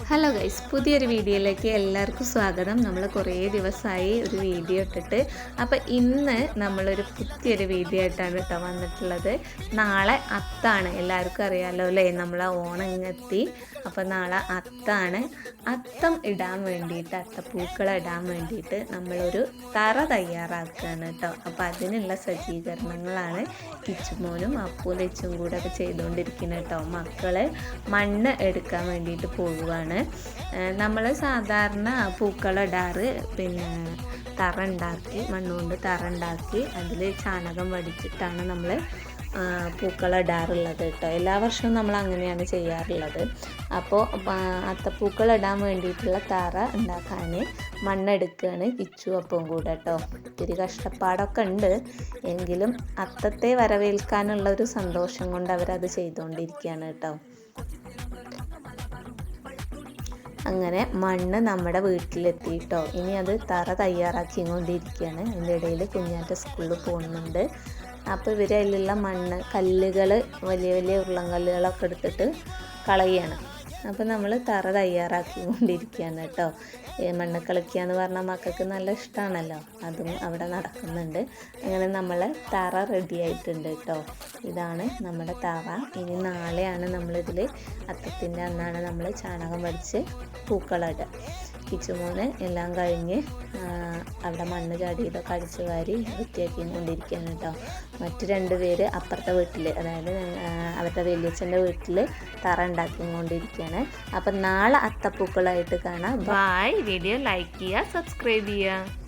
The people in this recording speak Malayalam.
ഹലോ ഗൈസ്, പുതിയൊരു വീഡിയോയിലേക്ക് എല്ലാവർക്കും സ്വാഗതം. നമ്മൾ കുറേ ദിവസമായി ഒരു വീഡിയോ ഇട്ടിട്ട്. അപ്പോൾ ഇന്ന് നമ്മളൊരു പുതിയൊരു വീഡിയോ ആയിട്ടാണ് കേട്ടോ വന്നിട്ടുള്ളത്. നാളെ അത്താണ്, എല്ലാവർക്കും അറിയാമല്ലോ അല്ലേ, നമ്മളെ ഓണം ഇങ്ങെത്തി. അപ്പോൾ നാളെ അത്താണ്. അത്തം ഇടാൻ വേണ്ടിയിട്ട്, അത്തപ്പൂക്കളം ഇടാൻ വേണ്ടിയിട്ട് നമ്മളൊരു തറ തയ്യാറാക്കുകയാണ് കേട്ടോ. അപ്പോൾ അതിനുള്ള സജ്ജീകരണങ്ങളാണ് കിച്ചുമോനും അപ്പൂ ലച്ചും കൂടെ ഒക്കെ ചെയ്തുകൊണ്ടിരിക്കുന്നത് കേട്ടോ. മക്കൾ മണ്ണ് എടുക്കാൻ വേണ്ടിയിട്ട് പോകുവാണ്. നമ്മൾ സാധാരണ പൂക്കളിടാറ് തറ ഉണ്ടാക്കി, മണ്ണുകൊണ്ട് തറ ഉണ്ടാക്കി അതിൽ ചാണകം വടിച്ചിട്ടാണ് നമ്മൾ പൂക്കളിടാറുള്ളത് കേട്ടോ. എല്ലാ വർഷവും നമ്മൾ അങ്ങനെയാണ് ചെയ്യാറുള്ളത്. അപ്പോൾ അത്തപ്പൂക്കളിടാൻ വേണ്ടിയിട്ടുള്ള തറ ഉണ്ടാക്കാൻ മണ്ണെടുക്കുകയാണ് കിച്ചു അപ്പം കൂടെ കേട്ടോ. ഇത്തിരി കഷ്ടപ്പാടൊക്കെ ഉണ്ട്, എങ്കിലും അത്തത്തെ വരവേൽക്കാനുള്ള ഒരു സന്തോഷം കൊണ്ട് അവരത് ചെയ്തുകൊണ്ടിരിക്കുകയാണ് കേട്ടോ. അങ്ങനെ മണ്ണ് നമ്മുടെ വീട്ടിലെത്തിയിട്ടോ. ഇനി അത് തറ തയ്യാറാക്കിക്കൊണ്ടിരിക്കുകയാണ്. അതിൻ്റെ ഇടയിൽ കുഞ്ഞാറ്റ സ്കൂളിൽ പോകുന്നുണ്ട്. അപ്പോൾ ഇവർ അതിലുള്ള മണ്ണ് കല്ലുകൾ, വലിയ വലിയ ഉരുളൻ കല്ലുകളൊക്കെ എടുത്തിട്ട് കളയുകയാണ്. അപ്പോൾ നമ്മൾ തറ തയ്യാറാക്കിക്കൊണ്ടിരിക്കുകയാണ് കേട്ടോ. മണ്ണ് കളിക്കുക എന്ന് പറഞ്ഞാൽ മക്കൾക്ക് നല്ല ഇഷ്ടമാണല്ലോ, അതും അവിടെ നടക്കുന്നുണ്ട്. അങ്ങനെ നമ്മൾ തറ റെഡി ആയിട്ടുണ്ട് കേട്ടോ. ഇതാണ് നമ്മുടെ തറ. ഇനി നാളെയാണ് നമ്മളിതിൽ അത്തത്തിൻ്റെ അന്നാണ് നമ്മൾ ചാണകം വടിച്ച് പൂക്കളിടുക. കിച്ചുമോന് എല്ലാം കഴിഞ്ഞ് അവിടെ മണ്ണ് ചാടിയതൊക്കെ അടിച്ചു വാരി വൃത്തിയാക്കി കൊണ്ടിരിക്കുകയാണ് കേട്ടോ. മറ്റു 2 പേര് അപ്പുറത്തെ വീട്ടിൽ, അതായത് അവരുടെ വലിയച്ഛൻ്റെ വീട്ടിൽ തറ ഉണ്ടാക്കിക്കൊണ്ടിരിക്കുകയാണ്. അപ്പം നാളെ അത്തപ്പൂക്കളായിട്ട് കാണാം. ബൈ. വീഡിയോ ലൈക്ക് ചെയ്യുക, സബ്സ്ക്രൈബ് ചെയ്യുക.